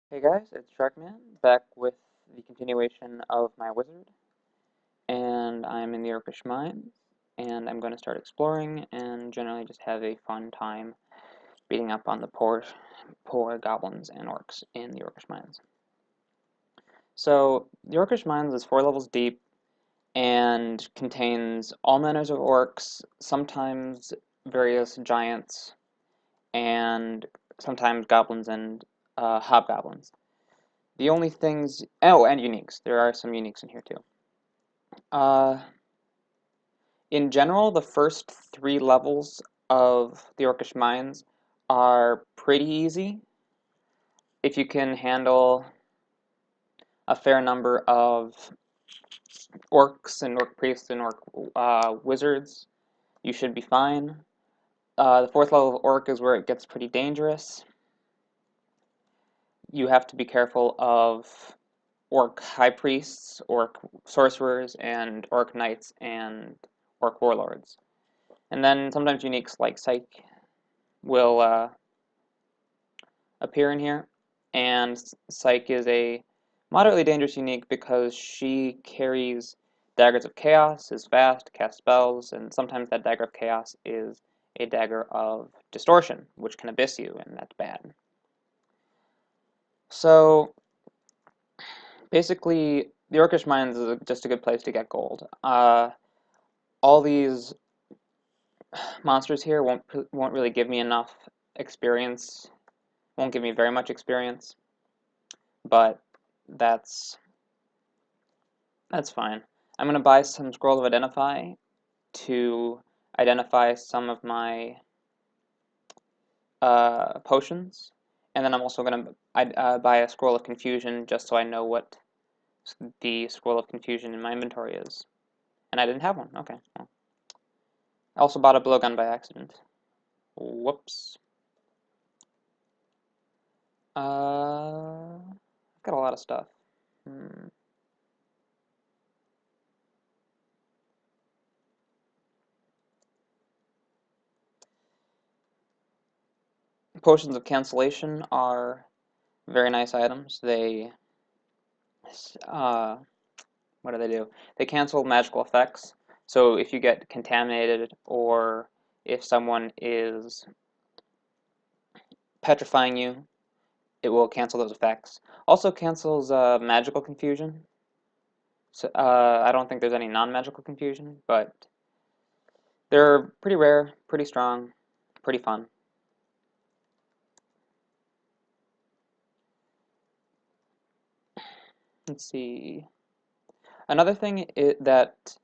Hey guys, it's Sharkman, back with the continuation of my wizard, and I'm in the Orchish Mines, and I'm going to start exploring and generally just have a fun time beating up on the poor goblins and orcs in the Orchish Mines. So, the Orchish Mines is 4 levels deep and contains all manners of orcs, sometimes various giants, and sometimes goblins and hobgoblins. The only things, oh, and uniques. There are some uniques in here too. Uh, in general, the first 3 levels of the Orcish Mines are pretty easy if you can handle a fair number of orcs and orc priests and orc wizards. You should be fine. The 4th level of orc is where it gets pretty dangerous. You have to be careful of orc high priests, orc sorcerers, and orc knights and orc warlords. And then sometimes uniques like Psyche will appear in here. And Psyche is a moderately dangerous unique because she carries daggers of chaos, is fast, casts spells, and sometimes that dagger of chaos is a dagger of distortion, which can abyss you, and that's bad. So basically, the Orcish Mines is just a good place to get gold. All these monsters here won't really give me enough experience. Won't give me very much experience, but that's fine. I'm gonna buy some Scrolls of Identify to identify some of my potions, and then I'm also gonna buy a Scroll of Confusion just so I know what the Scroll of Confusion in my inventory is. And I didn't have one. Okay. Well. I also bought a blowgun by accident. Whoops. I've got a lot of stuff. Potions of Cancellation are very nice items. They, what do they do? They cancel magical effects. So if you get contaminated or if someone is petrifying you, it will cancel those effects. Also cancels magical confusion. So, I don't think there's any non-magical confusion, but they're pretty rare, pretty strong, pretty fun. Let's see. Another thing that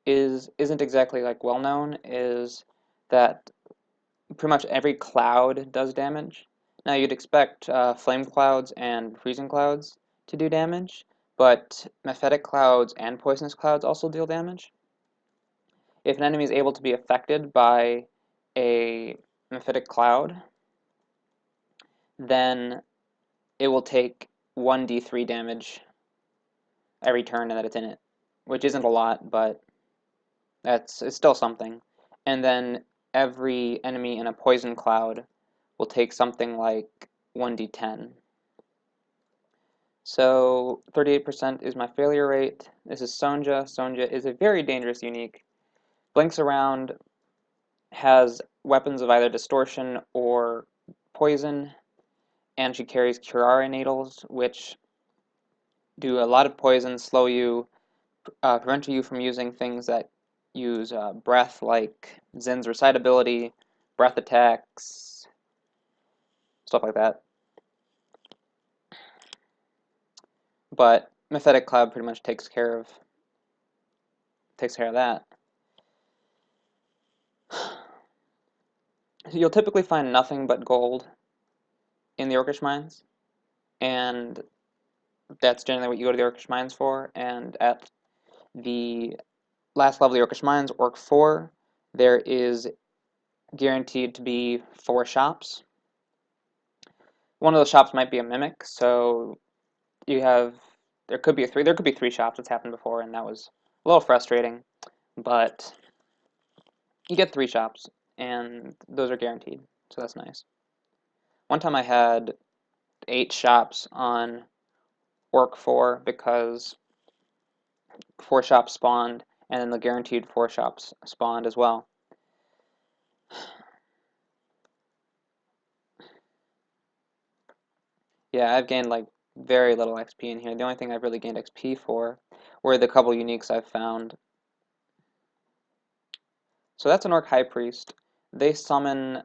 isn't exactly like well known is that pretty much every cloud does damage. Now you'd expect flame clouds and freezing clouds to do damage, but mephitic clouds and poisonous clouds also deal damage. If an enemy is able to be affected by a mephitic cloud, then it will take 1d3 damage every turn that it's in it, which isn't a lot, but it's still something. And then every enemy in a poison cloud will take something like 1d10. So 38% is my failure rate. This is Sonja. Sonja is a very dangerous unique. Blinks around, has weapons of either distortion or poison, and she carries curare needles, which do a lot of poison, slow you, prevent you from using things that use breath, like Zin's recitability, breath attacks, stuff like that. But Mephitic Cloud pretty much takes care of that. You'll typically find nothing but gold in the Orcish Mines, and that's generally what you go to the Orcish Mines for. And at the last level of the Orcish Mines, Orc 4, there is guaranteed to be 4 shops. One of those shops might be a mimic, so there could be 3 shops. It's happened before, and that was a little frustrating, but you get 3 shops, and those are guaranteed, so that's nice. One time I had 8 shops on Orc 4 because 4 shops spawned, and then the guaranteed 4 shops spawned as well. Yeah, I've gained like very little XP in here. The only thing I've really gained XP for were the couple uniques I've found. So that's an Orc High Priest. They summon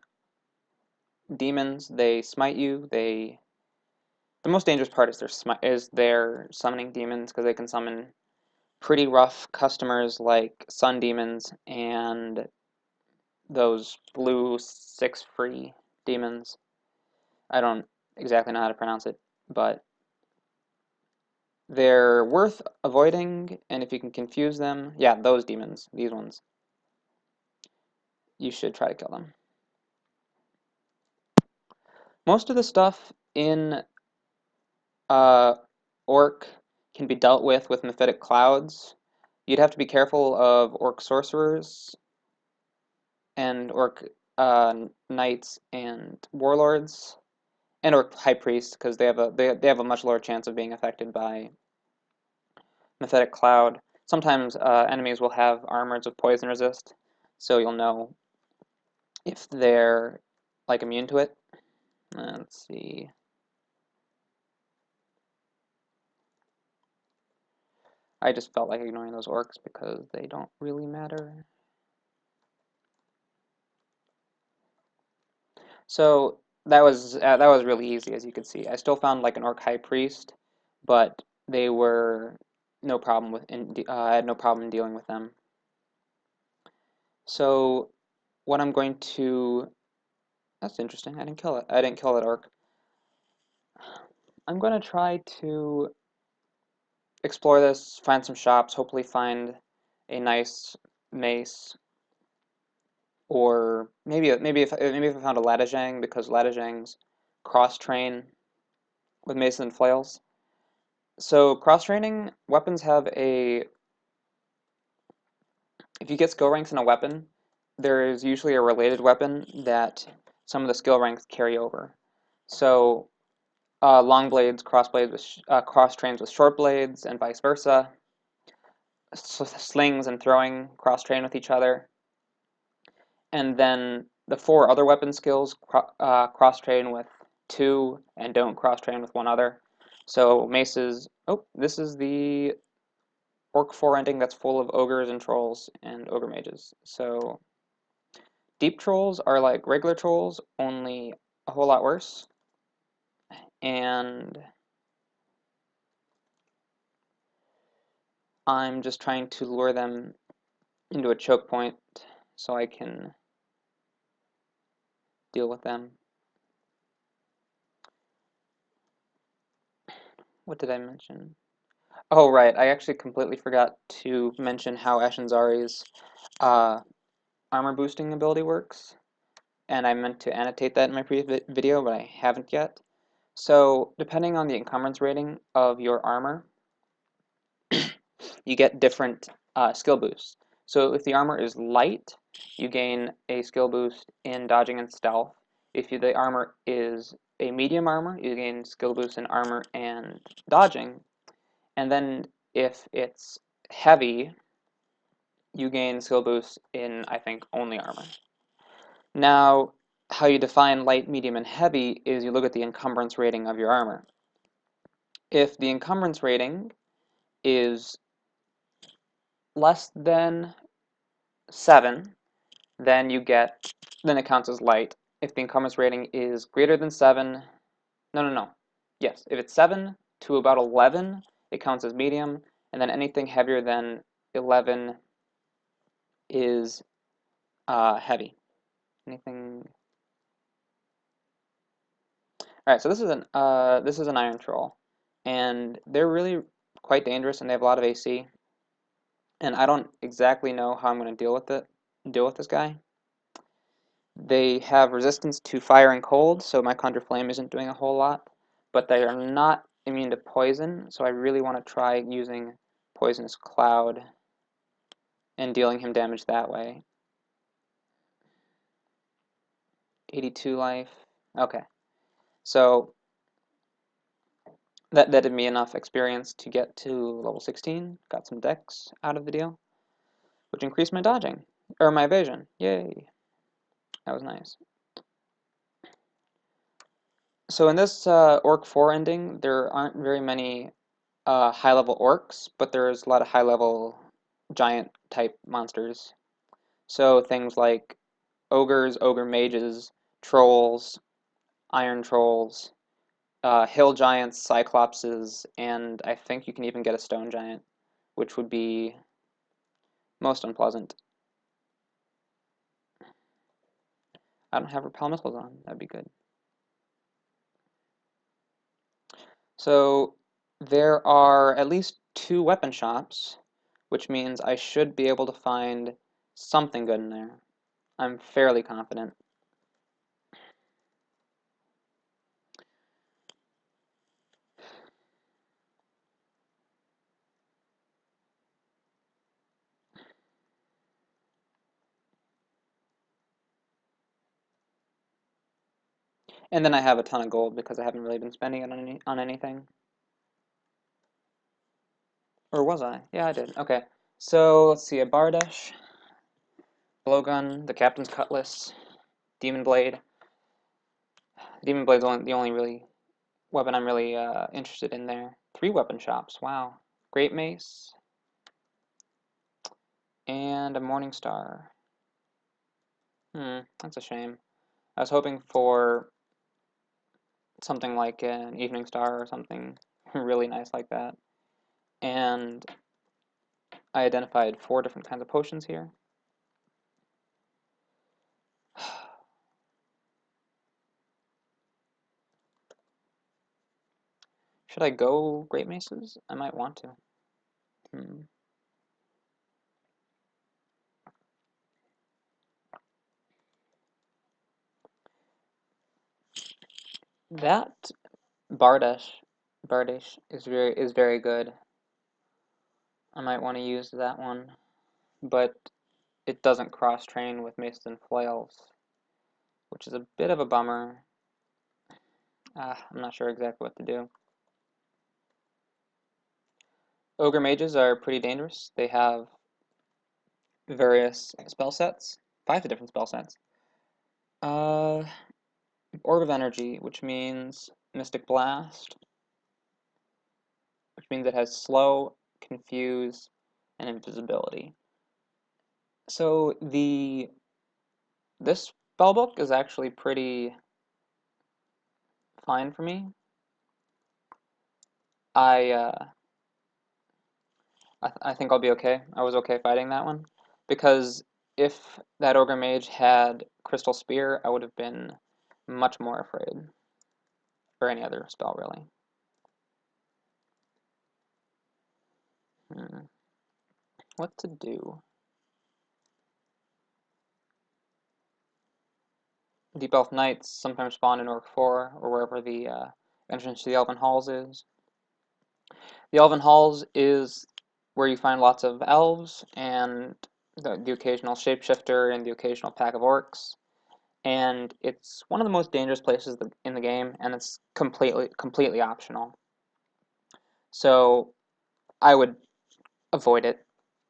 demons, they smite you, they... The most dangerous part is their summoning demons, because they can summon pretty rough customers like sun demons and those blue 6 free demons. I don't exactly know how to pronounce it, but they're worth avoiding, and if you can confuse them, yeah, those demons, these ones, you should try to kill them. Most of the stuff in Orc can be dealt with Mephitic Clouds. You'd have to be careful of Orc Sorcerers and Orc Knights and Warlords, and Orc High Priests, because they have a much lower chance of being affected by Mephitic Cloud. Sometimes enemies will have armors of poison resist, so you'll know if they're like immune to it. Let's see. I just felt like ignoring those orcs because they don't really matter. So that was really easy, as you can see. I still found like an Orc High Priest, but they were no problem with. I had no problem in dealing with them. So what I'm going to... That's interesting. I didn't kill it. I didn't kill that orc. I'm going to try to explore this, find some shops, hopefully find a nice mace, or maybe if I found a Latijang, because Latijangs cross train with maces and flails. So cross training weapons have a... If you get skill ranks in a weapon, there is usually a related weapon that some of the skill ranks carry over. So long blades cross trains with short blades, and vice versa. Slings and throwing cross train with each other, and then the 4 other weapon skills cross train with 2 and don't cross train with one other. So maces... Oh, this is the Orc 4 ending that's full of ogres and trolls and ogre mages. So deep trolls are like regular trolls, only a whole lot worse. And I'm just trying to lure them into a choke point so I can deal with them. What did I mention? Oh, right, I actually completely forgot to mention how Ashinzari's armor boosting ability works, and I meant to annotate that in my previous video, but I haven't yet. So, depending on the encumbrance rating of your armor, you get different skill boosts. So if the armor is light, you gain a skill boost in dodging and stealth. If the armor is a medium armor, you gain skill boost in armor and dodging. And then if it's heavy, you gain skill boosts in, I think, only armor. Now, how you define light, medium, and heavy is you look at the encumbrance rating of your armor. If the encumbrance rating is less than 7, then it counts as light. If the encumbrance rating is greater than 7, no. Yes, if it's 7 to about 11, it counts as medium, and then anything heavier than 11 is heavy. Anything... All right, so this is an iron troll, and they're really quite dangerous, and they have a lot of AC. And I don't exactly know how I'm going to deal with this guy. They have resistance to fire and cold, so my Conjure Flame isn't doing a whole lot, but they are not immune to poison, so I really want to try using Poisonous Cloud and dealing him damage that way. 82 life. Okay. So That netted me enough experience to get to level 16. Got some dex out of the deal, which increased my dodging, or my evasion. Yay! That was nice. So in this Orc 4 ending, there aren't very many high-level orcs, but there's a lot of high-level giant-type monsters. So things like ogres, ogre mages, trolls, iron trolls, hill giants, cyclopses, and I think you can even get a stone giant, which would be most unpleasant. I don't have repel missiles on. That'd be good. So there are at least 2 weapon shops, which means I should be able to find something good in there. I'm fairly confident. And then I have a ton of gold because I haven't really been spending it on anything. Or was I? Yeah, I did. Okay. So let's see, a Bardash, blowgun, the Captain's Cutlass, Demon Blade. Demon Blade's the only really weapon I'm really interested in there. 3 weapon shops. Wow. Great Mace and a Morning Star. That's a shame. I was hoping for something like an Evening Star or something really nice like that. And I identified 4 different kinds of potions here. Should I go Great Maces? I might want to. That Bardash is very good. I might want to use that one, but it doesn't cross-train with Maces and Flails, which is a bit of a bummer. I'm not sure exactly what to do. Ogre Mages are pretty dangerous. They have various spell sets, 5 different spell sets. Orb of Energy, which means Mystic Blast, which means it has slow, confuse, and invisibility. So this spellbook is actually pretty fine for me. I think I'll be okay. I was okay fighting that one because if that Ogre Mage had Crystal Spear, I would have been much more afraid. Or any other spell, really. What to do? Deep Elf Knights sometimes spawn in Orc 4, or wherever the entrance to the Elven Halls is. The Elven Halls is where you find lots of elves, and the occasional shapeshifter, and the occasional pack of orcs. And it's one of the most dangerous places in the game, and it's completely optional. So I would avoid it,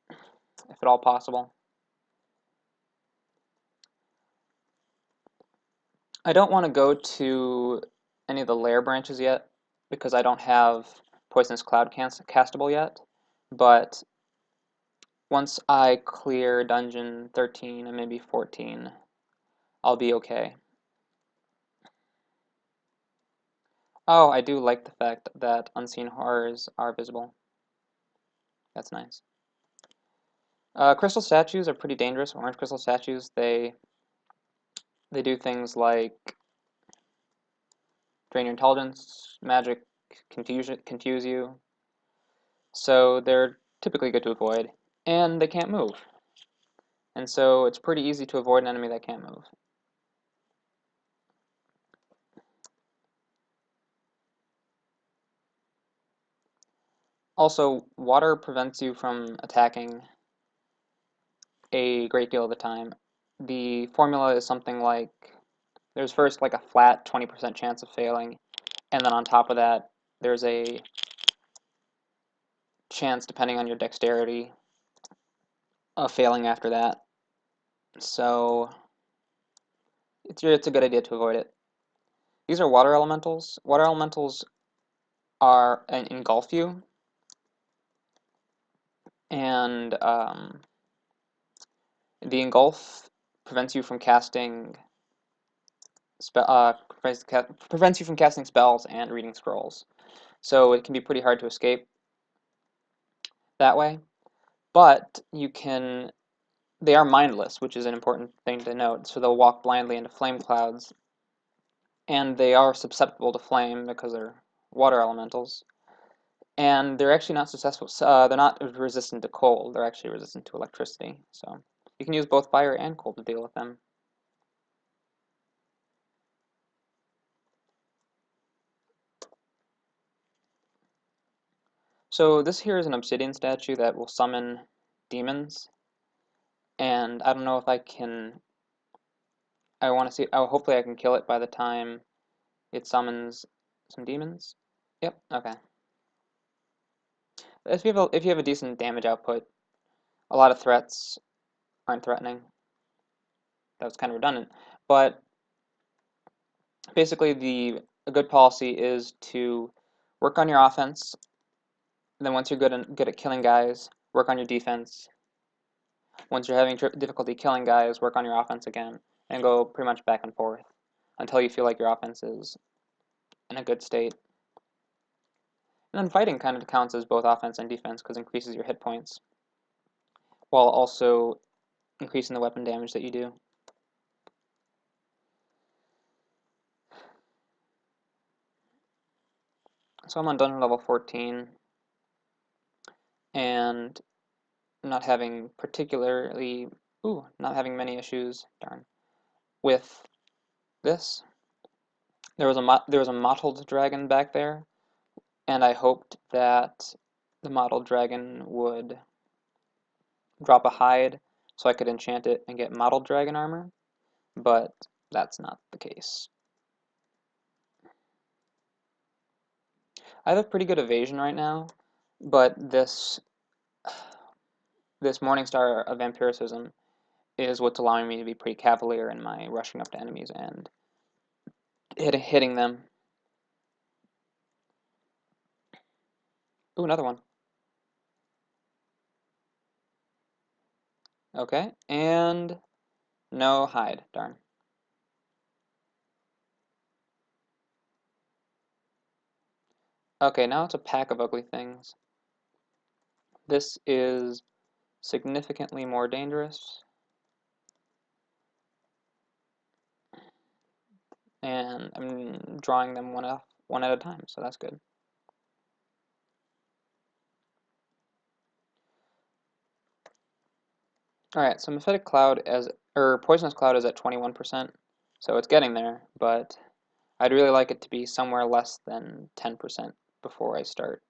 if at all possible. I don't want to go to any of the lair branches yet, because I don't have Poisonous Cloud castable yet, but once I clear Dungeon 13 and maybe 14, I'll be okay. Oh, I do like the fact that unseen horrors are visible. That's nice. Crystal statues are pretty dangerous. Orange crystal statues, they do things like drain your intelligence, magic, confuse you. So they're typically good to avoid, and they can't move. And so it's pretty easy to avoid an enemy that can't move. Also, water prevents you from attacking a great deal of the time. The formula is something like, there's first like a flat 20% chance of failing, and then on top of that, there's a chance, depending on your dexterity, of failing after that. So it's a good idea to avoid it. These are water elementals. Water elementals are engulf you, and the engulf prevents you from casting prevents you from casting spells and reading scrolls. So it can be pretty hard to escape that way. But you can. They are mindless, which is an important thing to note. So they'll walk blindly into flame clouds, and they are susceptible to flame because they're water elementals. And they're actually not successful. They're not resistant to cold. They're actually resistant to electricity. So you can use both fire and cold to deal with them. So this here is an obsidian statue that will summon demons, and I don't know if I can. I want to see. Oh, hopefully I can kill it by the time it summons some demons. Yep. Okay. If you have a decent damage output, a lot of threats aren't threatening. That was kind of redundant, but basically a good policy is to work on your offense. Then once you're good at killing guys, work on your defense. Once you're having difficulty killing guys, work on your offense again, and go pretty much back and forth until you feel like your offense is in a good state. And then fighting kind of counts as both offense and defense because it increases your hit points while also increasing the weapon damage that you do. So I'm on dungeon level 14 and not having many issues, darn, with this. There was a mottled dragon back there, and I hoped that the mottled dragon would drop a hide so I could enchant it and get mottled dragon armor, but that's not the case. I have a pretty good evasion right now, but this Morningstar of Vampiricism is what's allowing me to be pretty cavalier in my rushing up to enemies and hitting them. Ooh, another one. Okay, and no hide, darn. Okay, now it's a pack of ugly things. This is significantly more dangerous. And I'm drawing them one at a time, so that's good. Alright, so Mephitic Cloud Poisonous Cloud is at 21%, so it's getting there, but I'd really like it to be somewhere less than 10% before I start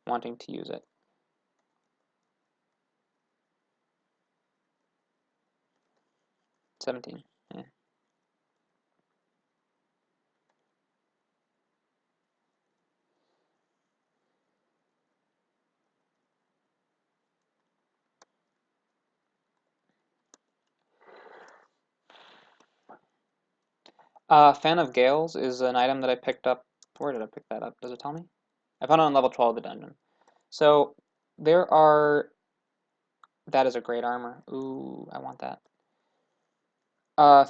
wanting to use it. $17. Yeah. Fan of Gales is an item that I picked up. Where did I pick that up? Does it tell me? I found it on level 12 of the dungeon. So there are. That is a great armor. Ooh, I want that.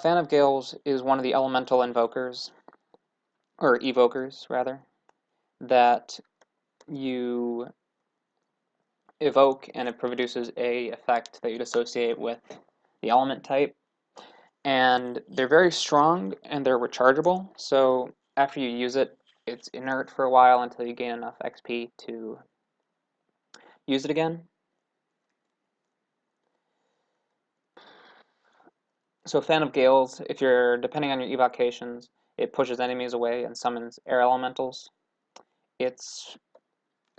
Fan of Gales is one of the elemental invokers, or evokers rather, that you evoke, and it produces a effect that you'd associate with the element type. And they're very strong and they're rechargeable, so after you use it, it's inert for a while until you gain enough XP to use it again. So Fan of Gales, if you're depending on your evocations, it pushes enemies away and summons air elementals. It's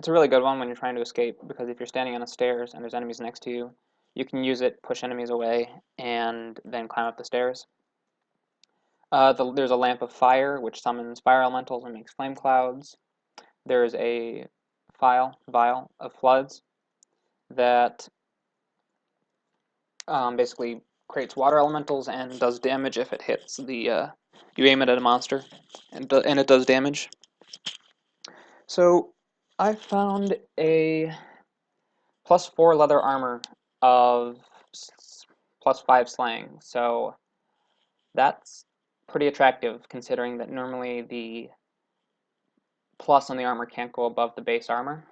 a really good one when you're trying to escape, because if you're standing on the stairs and there's enemies next to you, you can use it, push enemies away, and then climb up the stairs. There's a Lamp of Fire, which summons fire elementals and makes flame clouds. there's a vial of HuWz that basically creates water elementals and does damage if it hits the, you aim it at a monster, and it does damage. So I found a +4 leather armor of +5 slang, so that's pretty attractive considering that normally the plus on the armor can't go above the base armor.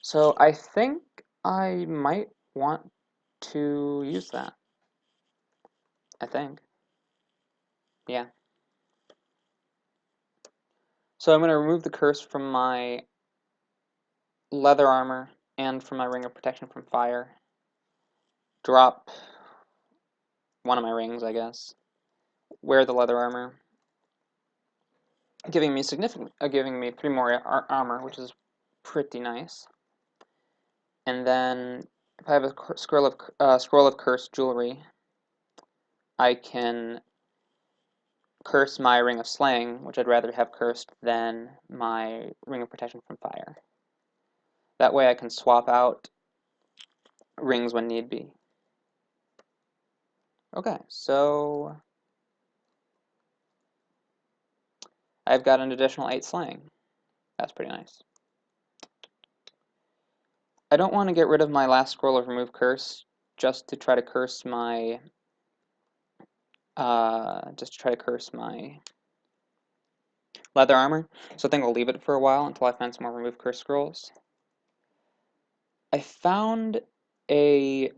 So I think I might want to use that. I think. Yeah. So I'm going to remove the curse from my leather armor and from my ring of protection from fire. Drop one of my rings, I guess. Wear the leather armor, giving me 3 more armor, which is pretty nice. And then if I have a scroll of cursed jewelry, I can curse my ring of slaying, which I'd rather have cursed than my ring of protection from fire. That way I can swap out rings when need be. Okay, so I've got an additional 8 slaying. That's pretty nice. I don't want to get rid of my last scroll of remove curse just to try to curse my leather armor. So I think I'll leave it for a while until I find some more remove curse scrolls. I found a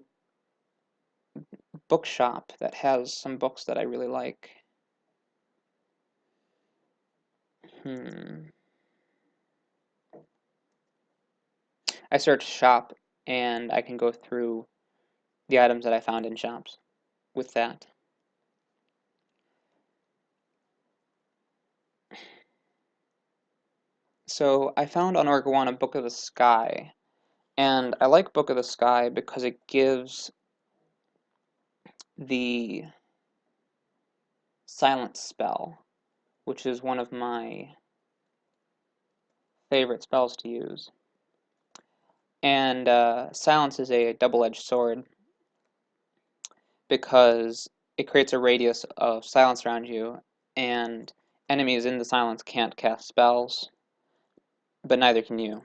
bookshop that has some books that I really like. I searched shop and I can go through the items that I found in shops with that. So I found on Orgawana Book of the Sky, and I like Book of the Sky because it gives the silence spell, which is one of my favorite spells to use. And silence is a double-edged sword because it creates a radius of silence around you, and enemies in the silence can't cast spells, but neither can you.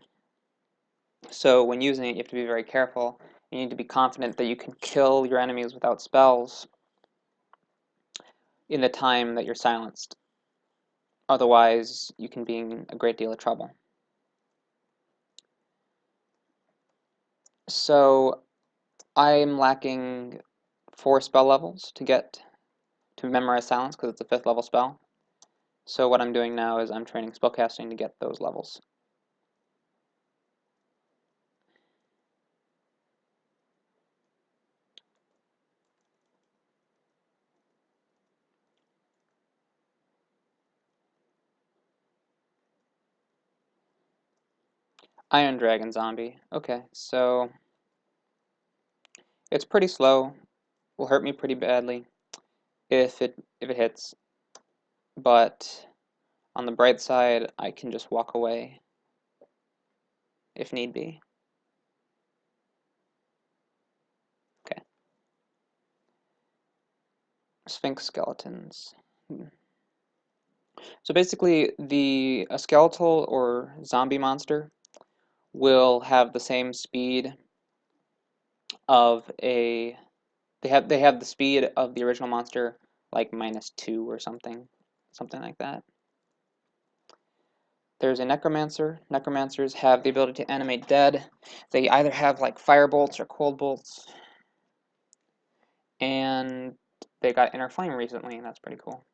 So when using it, you have to be very careful. You need to be confident that you can kill your enemies without spells in the time that you're silenced. Otherwise, you can be in a great deal of trouble. So I'm lacking 4 spell levels to memorize silence because it's a 5th level spell. So what I'm doing now is I'm training spellcasting to get those levels. Iron Dragon Zombie. Okay, so it's pretty slow. Will hurt me pretty badly if it hits. But on the bright side, I can just walk away if need be. Okay. Sphinx skeletons. So basically, a skeletal or zombie monster will have the same speed of a. They have the speed of the original monster, like -2 or something like that. There's a necromancer. Necromancers have the ability to animate dead. They either have like fire bolts or cold bolts, and they got inner flame recently, and that's pretty cool.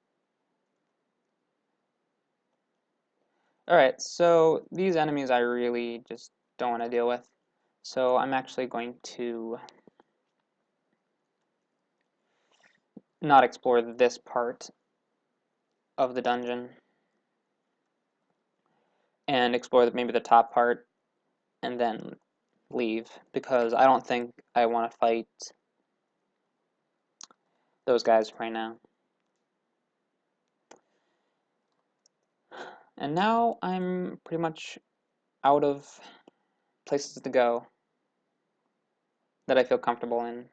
Alright, so these enemies I really just don't want to deal with. So I'm actually going to not explore this part of the dungeon and explore maybe the top part and then leave, because I don't think I want to fight those guys right now. And now I'm pretty much out of places to go that I feel comfortable in.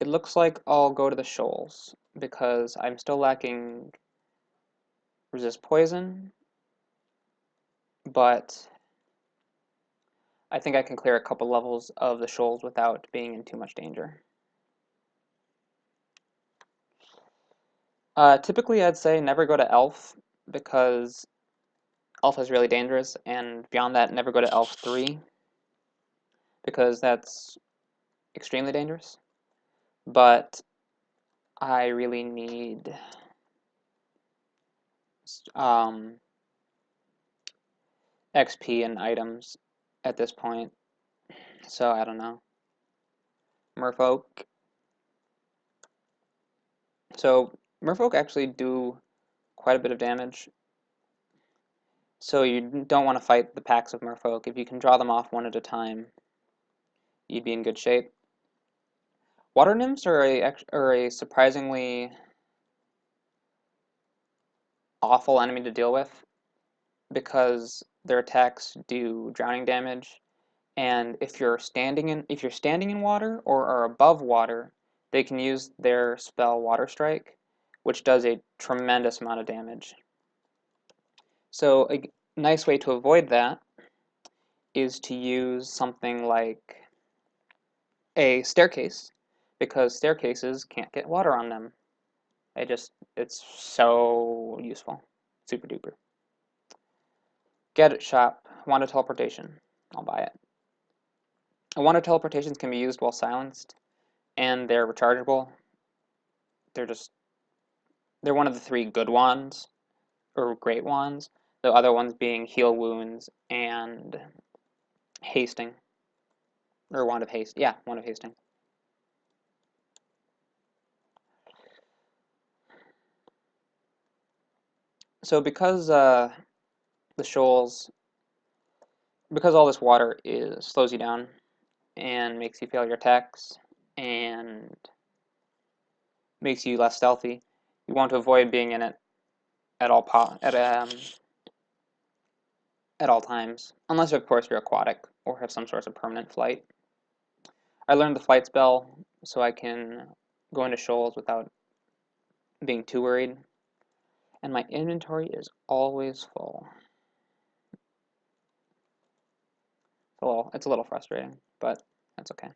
It looks like I'll go to the Shoals because I'm still lacking resist poison, but I think I can clear a couple levels of the Shoals without being in too much danger. Typically, I'd say never go to Elf because Elf is really dangerous, and beyond that, never go to Elf 3 because that's extremely dangerous. But I really need um, XP and items at this point, so I don't know. Merfolk. So Merfolk actually do quite a bit of damage, so you don't want to fight the packs of Merfolk. If you can draw them off one at a time, you'd be in good shape. Water nymphs are a surprisingly awful enemy to deal with because their attacks do drowning damage, and if you're standing in water or are above water, they can use their spell Water Strike, which does a tremendous amount of damage. So a nice way to avoid that is to use something like a staircase, because staircases can't get water on them. It's so useful. Super duper. Gadget shop, Wand of Teleportation. I'll buy it. Wand of Teleportations can be used while silenced, and they're rechargeable. They're one of the 3 good wands, or great wands. The other ones being Heal Wounds and Hasting. Or Wand of Haste. Yeah, Wand of Hasting. So because the shoals, because all this water slows you down and makes you fail your attacks and makes you less stealthy, you want to avoid being in it at all at all times, unless of course you're aquatic or have some sort of permanent flight. I learned the flight spell so I can go into shoals without being too worried, and my inventory is always full. It's a little frustrating, but that's okay.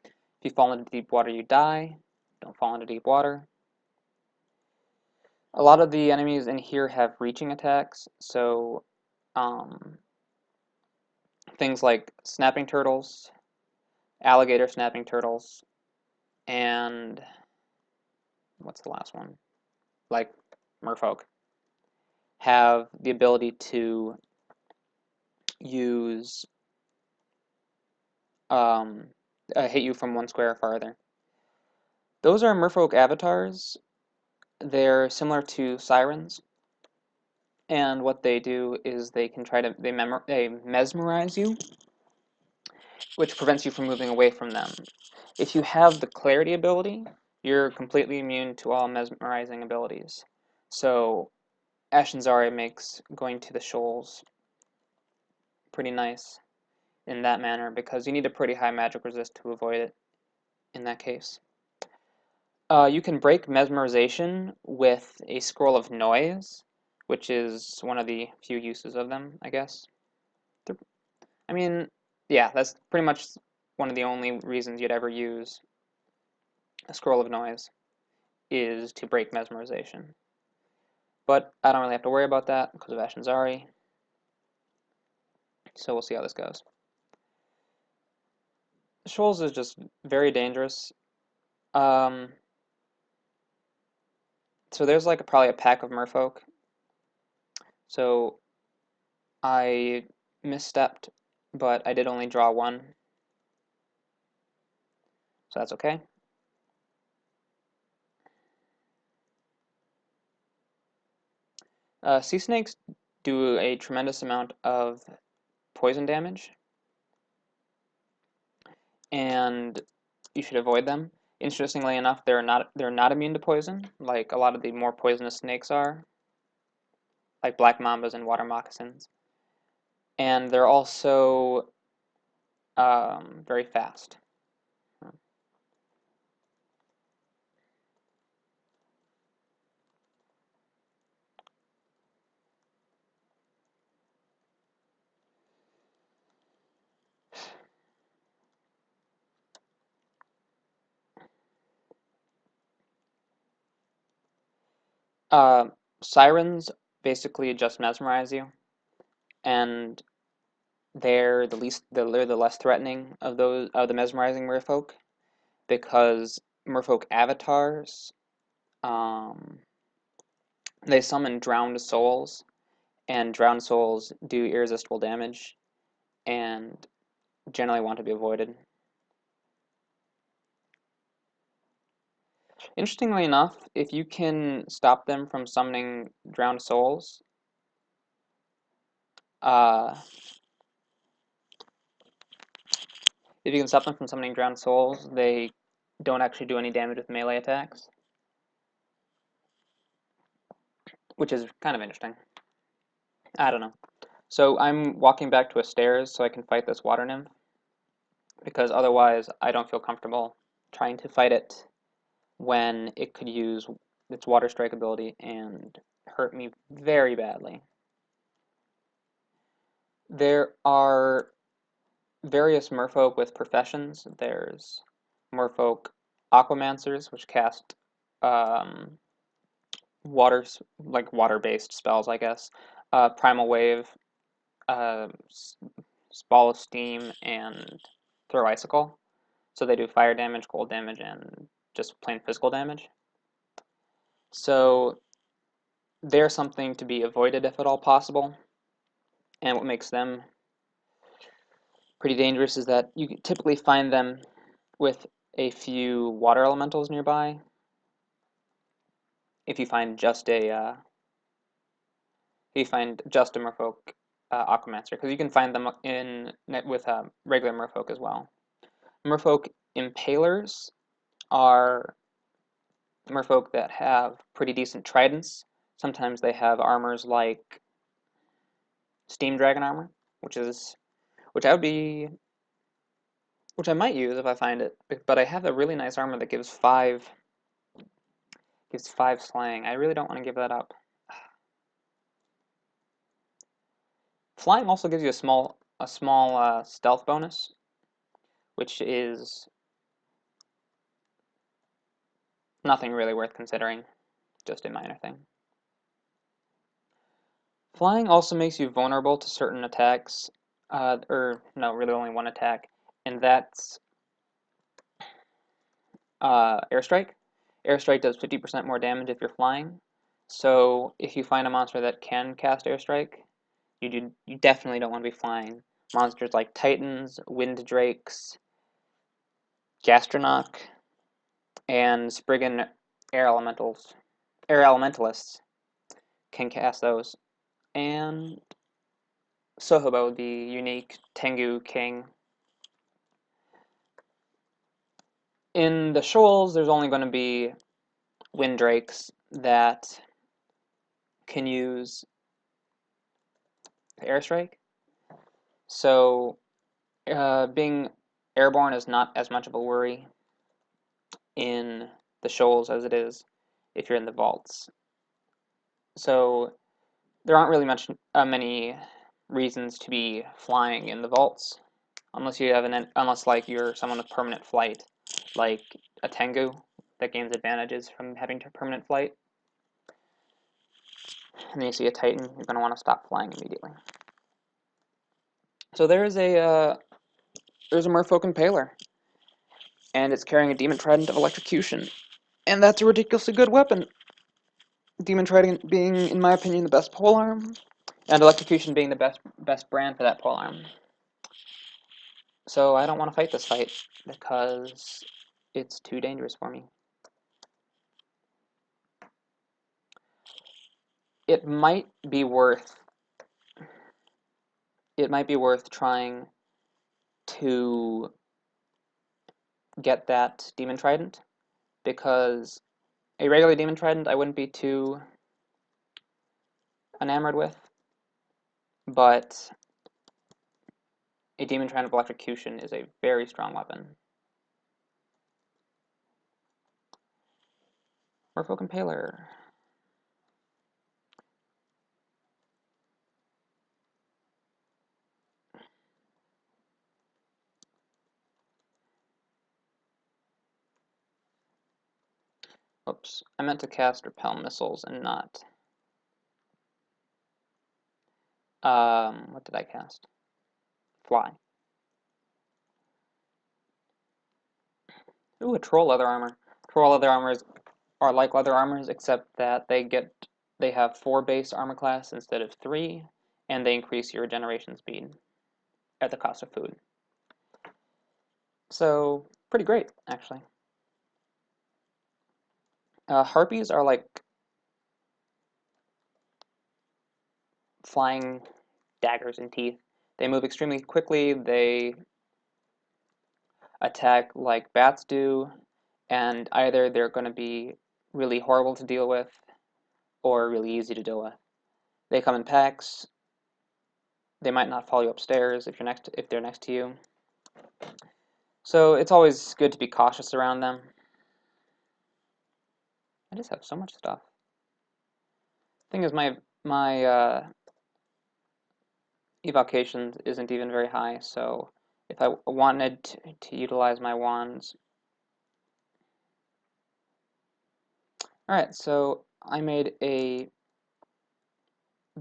If you fall into deep water, you die. Don't fall into deep water. A lot of the enemies in here have reaching attacks, so things like snapping turtles, alligator snapping turtles, and what's the last one? Like merfolk have the ability to use hit you from 1 square farther. Those are merfolk avatars. They're similar to sirens, and what they do is they can try to they mesmerize you, which prevents you from moving away from them. If you have the clarity ability, you're completely immune to all mesmerizing abilities. So Ashanzari makes going to the shoals pretty nice in that manner because you need a pretty high magic resist to avoid it in that case. You can break mesmerization with a scroll of noise, which is one of the few uses of them, I guess. I mean, yeah, that's pretty much one of the only reasons you'd ever use a scroll of noise is to break mesmerization. But I don't really have to worry about that because of Ashanzari. So we'll see how this goes. Shoals is just very dangerous. So there's like probably a pack of merfolk. So I misstepped, but I did only draw 1. So that's okay. Sea snakes do a tremendous amount of poison damage, and you should avoid them. Interestingly enough, they're not immune to poison, like a lot of the more poisonous snakes are, like black mambas and water moccasins. And they're also very fast. Uh, Sirens basically just mesmerize you, and they're the less threatening of the mesmerizing merfolk, because merfolk avatars, um, they summon drowned souls, and drowned souls do irresistible damage and generally want to be avoided. Interestingly enough, if you can stop them from summoning drowned souls, uh, if you can stop them from summoning drowned souls, they don't actually do any damage with melee attacks, which is kind of interesting. I don't know. So I'm walking back to a stairs so I can fight this water nymph, because otherwise I don't feel comfortable trying to fight it when it could use its water strike ability and hurt me very badly. There are various merfolk with professions. There's merfolk aquamancers, which cast um, water-based spells, I guess. Primal Wave, uh, Ball of Steam, and Throw Icicle. So they do fire damage, cold damage, and just plain physical damage. So they're something to be avoided if at all possible. And what makes them pretty dangerous is that you can typically find them with a few water elementals nearby. If you find just a merfolk aquamancer, because you can find them with regular merfolk as well. Merfolk impalers are merfolk that have pretty decent tridents. Sometimes they have armors like steam dragon armor, which I would be which I might use if I find it. But I have a really nice armor that gives five slaying. I really don't want to give that up. Flying also gives you a small stealth bonus, which is nothing really worth considering, just a minor thing. Flying also makes you vulnerable to certain attacks, or no, really only one attack, and that's Airstrike. Airstrike does 50% more damage if you're flying, so if you find a monster that can cast Airstrike, you definitely don't want to be flying. Monsters like Titans, Wind Drakes, Gastronach, and Spriggan Air Elementalists can cast those. And Sohobo, the unique Tengu King. In the Shoals, there's only going to be Wind Drakes that can use Airstrike. So being airborne is not as much of a worry in the Shoals as it is if you're in the vaults. So there aren't really many reasons to be flying in the vaults, unless like you're someone with permanent flight, like a Tengu that gains advantages from having permanent flight. And then you see a Titan, you're going to want to stop flying immediately. So there's a Merfolk Impaler, and it's carrying a Demon Trident of Electrocution, and that's a ridiculously good weapon. Demon Trident being, in my opinion, the best polearm, and Electrocution being the best brand for that polearm. So I don't want to fight this fight because it's too dangerous for me. It might be worth trying to get that Demon Trident because a regular Demon Trident I wouldn't be too enamored with, but a Demon Trident of Electrocution is a very strong weapon. Merfolk Impaler. Oops, I meant to cast Repel Missiles and not... what did I cast? Fly. Ooh, a Troll Leather Armor. Troll Leather Armors are like Leather Armors, except that they have 4 base armor class instead of 3, and they increase your regeneration speed at the cost of food. So, pretty great, actually. Harpies are like flying daggers and teeth. They move extremely quickly, they attack like bats do, and either they're going to be really horrible to deal with or really easy to deal with. They come in packs. They might not follow you upstairs if they're next to you. So it's always good to be cautious around them. I just have so much stuff. Thing is, my evocation isn't even very high, so if I wanted to utilize my wands... Alright, so I made a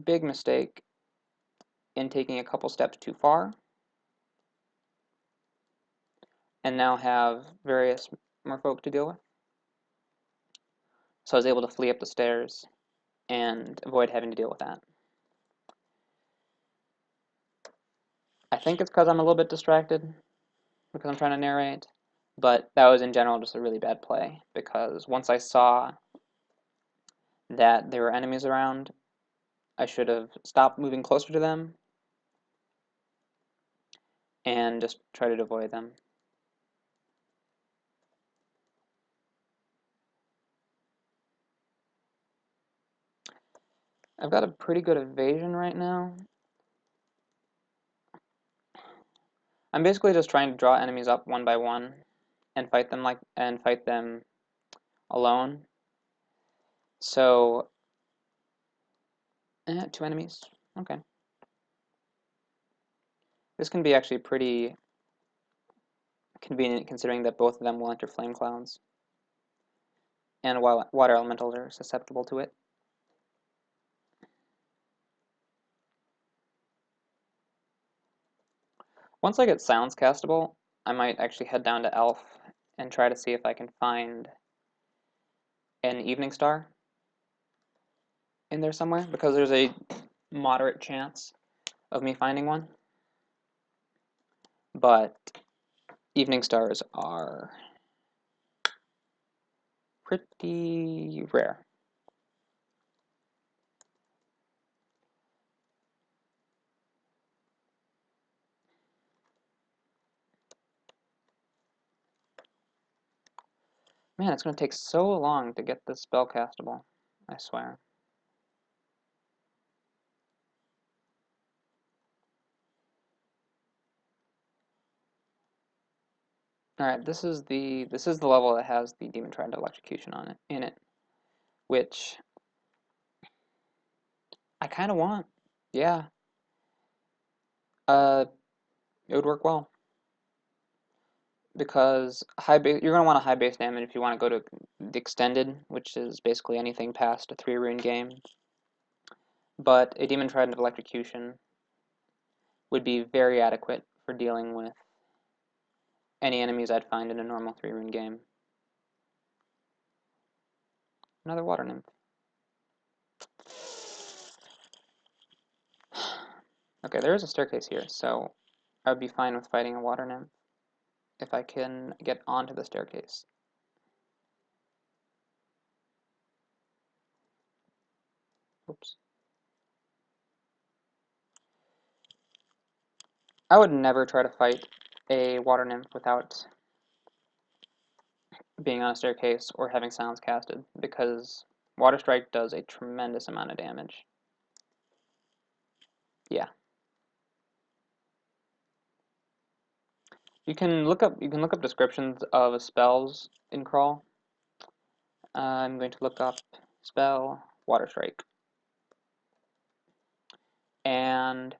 big mistake in taking a couple steps too far, and now have various merfolk to deal with. So I was able to flee up the stairs and avoid having to deal with that. I think it's because I'm a little bit distracted, because I'm trying to narrate, but that was in general just a really bad play, because once I saw that there were enemies around, I should have stopped moving closer to them and just tried to avoid them. I've got a pretty good evasion right now. I'm basically just trying to draw enemies up one by one and fight them alone. So, 2 enemies. Okay. This can be actually pretty convenient considering that both of them will enter flame clouds, and water elementals are susceptible to it. Once I get Silence castable, I might actually head down to Elf and try to see if I can find an Evening Star in there somewhere, because there's a moderate chance of me finding one. But Evening Stars are pretty rare. Man, it's going to take so long to get this spell castable, I swear. Alright, this is the level that has the Demon Trident Electrocution in it, which I kind of want. Yeah. It would work well, because you're going to want a high base damage if you want to go to the extended, which is basically anything past a 3-rune game. But a Demon Trident of Electrocution would be very adequate for dealing with any enemies I'd find in a normal 3-rune game. Another Water Nymph. Okay, there is a staircase here, so I would be fine with fighting a Water Nymph if I can get onto the staircase. Oops. I would never try to fight a Water Nymph without being on a staircase or having silence casted, because Water Strike does a tremendous amount of damage. Yeah. You can look up descriptions of spells in Crawl. I'm going to look up spell Water Strike, and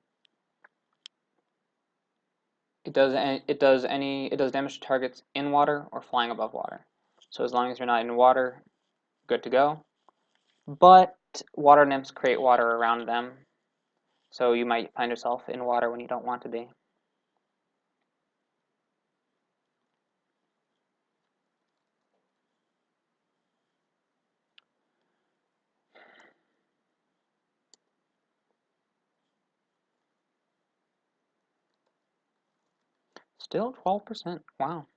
it does damage to targets in water or flying above water. So as long as you're not in water, good to go. But water nymphs create water around them, so you might find yourself in water when you don't want to be. Still 12%. Wow.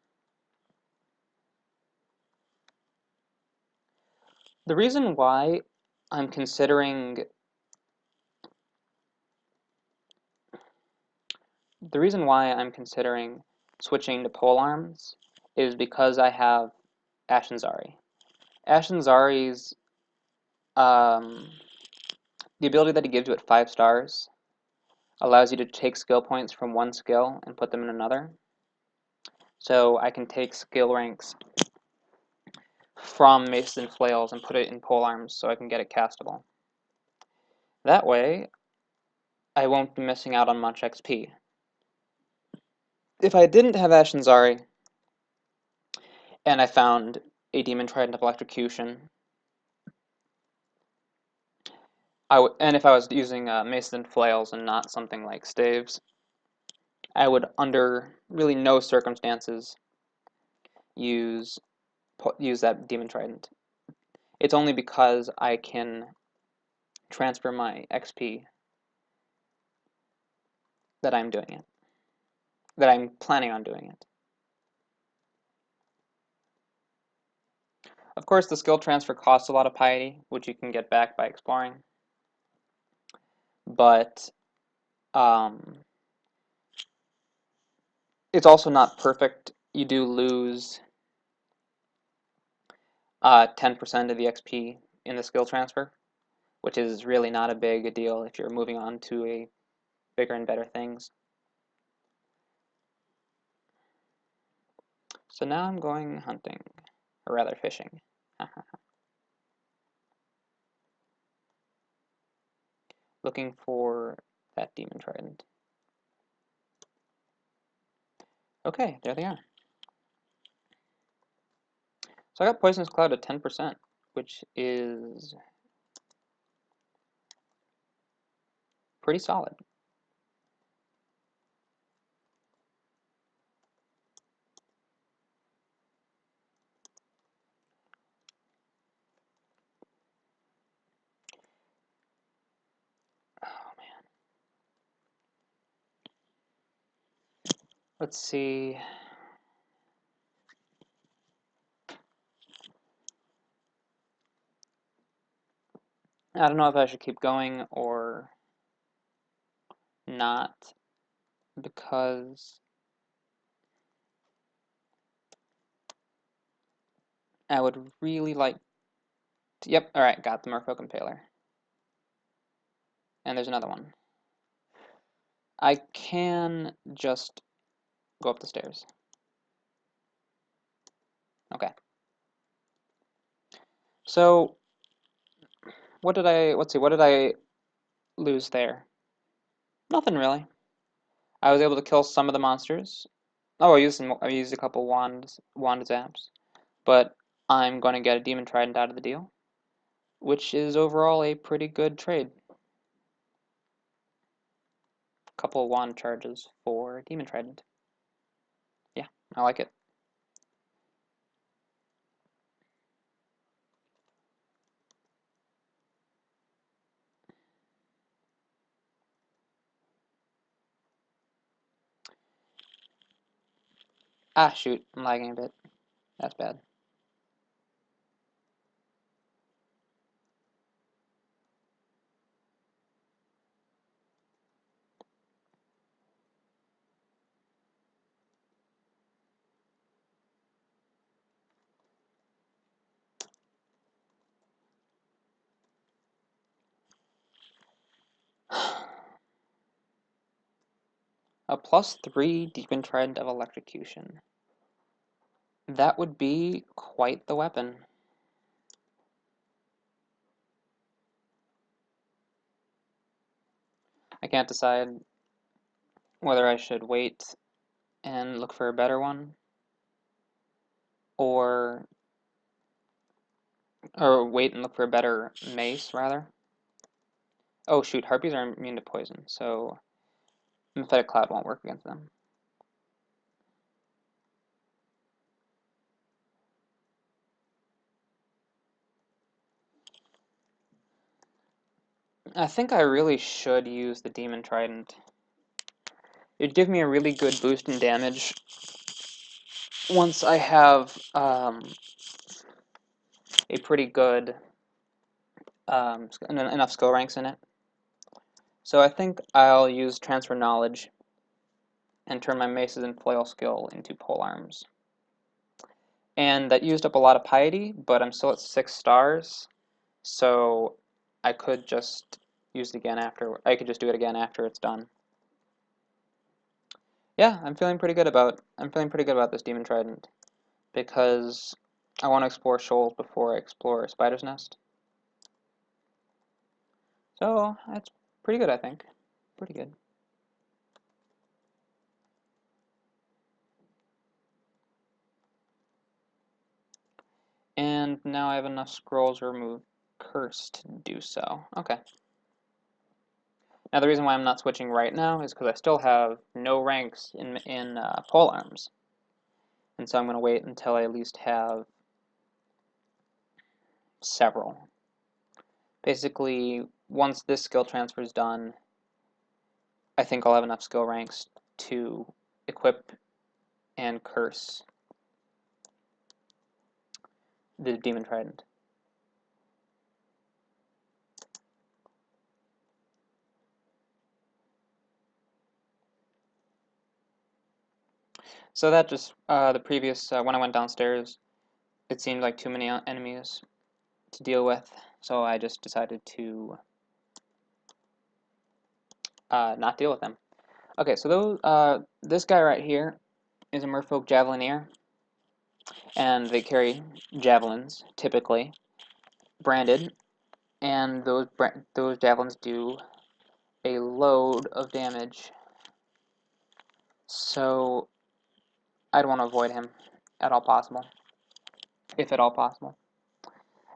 The reason why I'm considering switching to pole arms is because I have Ashen Zari. Ashen Zari's the ability that he gives you at 5 stars allows you to take skill points from one skill and put them in another. So I can take skill ranks from Maces and Flails and put it in pole arms so I can get it castable. That way, I won't be missing out on much XP. If I didn't have Ashen Zari, and I found a Demon Trident of Electrocution, and if I was using Maces and Flails and not something like Staves, I would, under really no circumstances, use that Demon Trident. It's only because I can transfer my XP that I'm doing it. That I'm planning on doing it. Of course, the skill transfer costs a lot of piety, which you can get back by exploring. But it's also not perfect. You do lose 10% of the XP in the skill transfer, which is really not a big a deal if you're moving on to a bigger and better things. So now I'm going hunting, or rather fishing. Looking for that Demon Trident. Okay, there they are. So I got Poisonous Cloud at 10%, which is pretty solid. Oh man. Let's see. I don't know if I should keep going or not, because I would really like to, yep, alright, got the Merfolk Impaler. And there's another one. I can just go up the stairs. Okay. So, what did I lose there? Nothing really. I was able to kill some of the monsters. Oh, I used a couple wand zaps. But I'm going to get a Demon Trident out of the deal, which is overall a pretty good trade. Couple wand charges for Demon Trident. Yeah, I like it. Ah, shoot, I'm lagging a bit. That's bad. A +3 Demon Trident of Electrocution. That would be quite the weapon. I can't decide whether I should wait and look for a better one, or wait and look for a better mace, rather. Oh shoot, harpies are immune to poison, so Mephitic Cloud won't work against them. I think I really should use the Demon Trident. It'd give me a really good boost in damage once I have a pretty good enough skill ranks in it. So I think I'll use Transfer Knowledge and turn my Maces and Flail skill into polearms. And that used up a lot of piety, but I'm still at 6 stars, so I could just use it again after. I could just do it again after it's done. Yeah, I'm feeling pretty good about this Demon Trident, because I want to explore Shoals before I explore Spider's Nest. So that's pretty good, I think. Pretty good. And now I have enough scrolls to remove Curse to do so. Okay. Now the reason why I'm not switching right now is because I still have no ranks in polearms. And so I'm going to wait until I at least have several. Basically, once this skill transfer is done, I think I'll have enough skill ranks to equip and curse the Demon Trident. So that just, the previous, when I went downstairs, it seemed like too many enemies to deal with, so I just decided to not deal with them. Okay, so this guy right here is a Merfolk Javelineer, and they carry javelins, typically, branded, and those javelins do a load of damage, so I'd want to avoid him at all possible, if at all possible.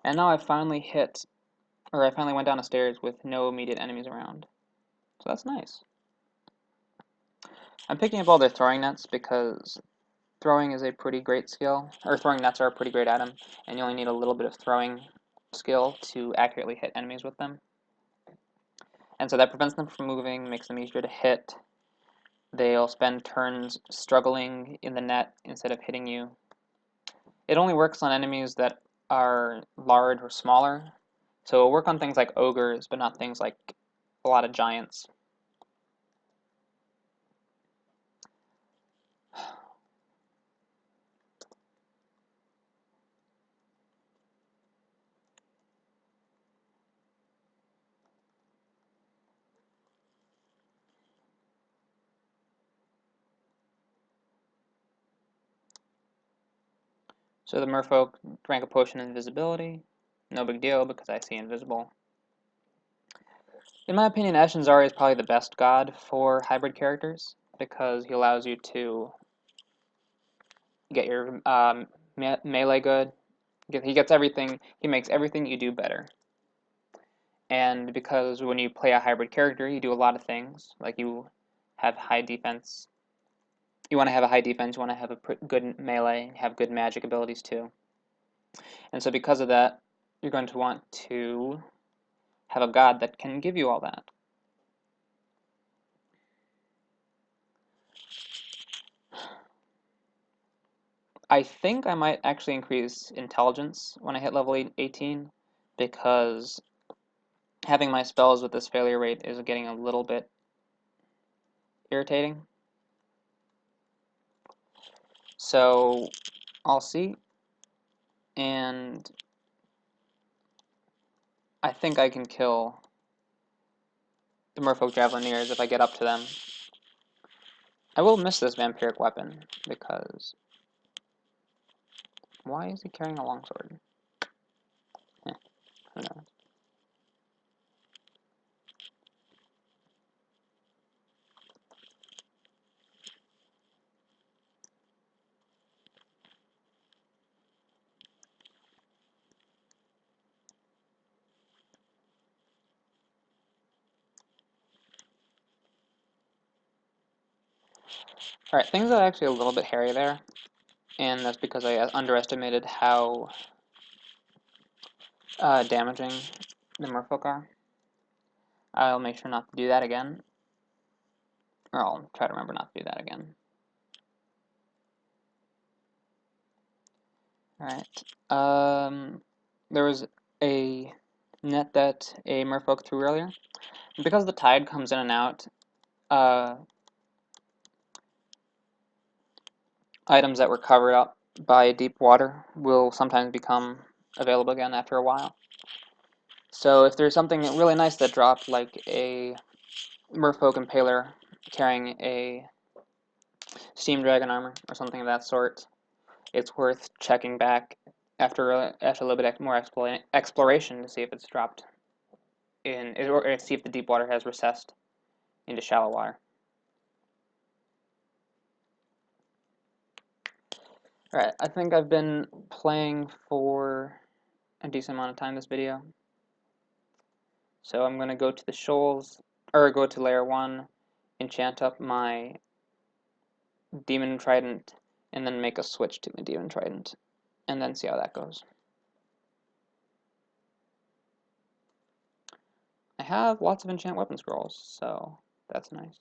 And now I finally went down the stairs with no immediate enemies around, so that's nice. I'm picking up all their throwing nets because throwing is a pretty great skill, or throwing nets are a pretty great item, and you only need a little bit of throwing skill to accurately hit enemies with them. And so that prevents them from moving, makes them easier to hit. They'll spend turns struggling in the net instead of hitting you. It only works on enemies that are large or smaller, so it'll work on things like ogres, but not things like a lot of giants. So the merfolk drank a potion of invisibility. No big deal because I see invisible. In my opinion, Ashinzari is probably the best god for hybrid characters because he allows you to get your melee good. He gets everything. He makes everything you do better. And because when you play a hybrid character, you do a lot of things. Like you have high defense. You want to have a high defense. You want to have a good melee. Have good magic abilities too. And so because of that, you're going to want to have a god that can give you all that. I think I might actually increase intelligence when I hit level 18 because having my spells with this failure rate is getting a little bit irritating. So I'll see, and I think I can kill the Merfolk Javelineers if I get up to them. I will miss this vampiric weapon, because... Why is he carrying a longsword? Who knows? Alright, things are actually a little bit hairy there, and that's because I underestimated how damaging the merfolk are. I'll make sure not to do that again, or I'll try to remember not to do that again. Alright, there was a net that a merfolk threw earlier. Because the tide comes in and out, items that were covered up by deep water will sometimes become available again after a while. So if there's something really nice that dropped, like a merfolk impaler carrying a steam dragon armor or something of that sort, it's worth checking back after a little bit more exploration to see if it's dropped in, or see if the deep water has recessed into shallow water. Alright, I think I've been playing for a decent amount of time this video. So I'm going to go to the Shoals, or go to layer 1, enchant up my Demon Trident, and then make a switch to my Demon Trident, and then see how that goes. I have lots of enchant weapon scrolls, so that's nice.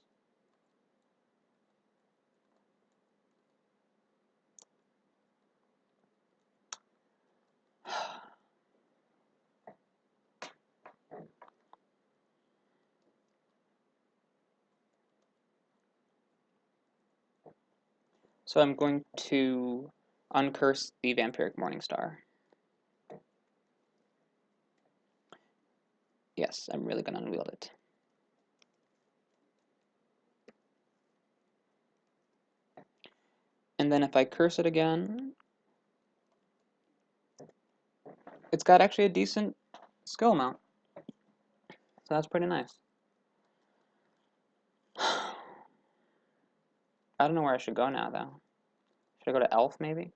So I'm going to uncurse the Vampiric Morningstar. Yes, I'm really going to unwield it. And then if I curse it again, it's got actually a decent skill amount. So that's pretty nice. I don't know where I should go now, though. Should I go to Elf, maybe?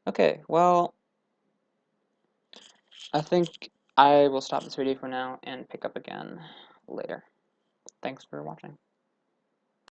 Okay, well, I think I will stop this video for now and pick up again later. Thanks for watching.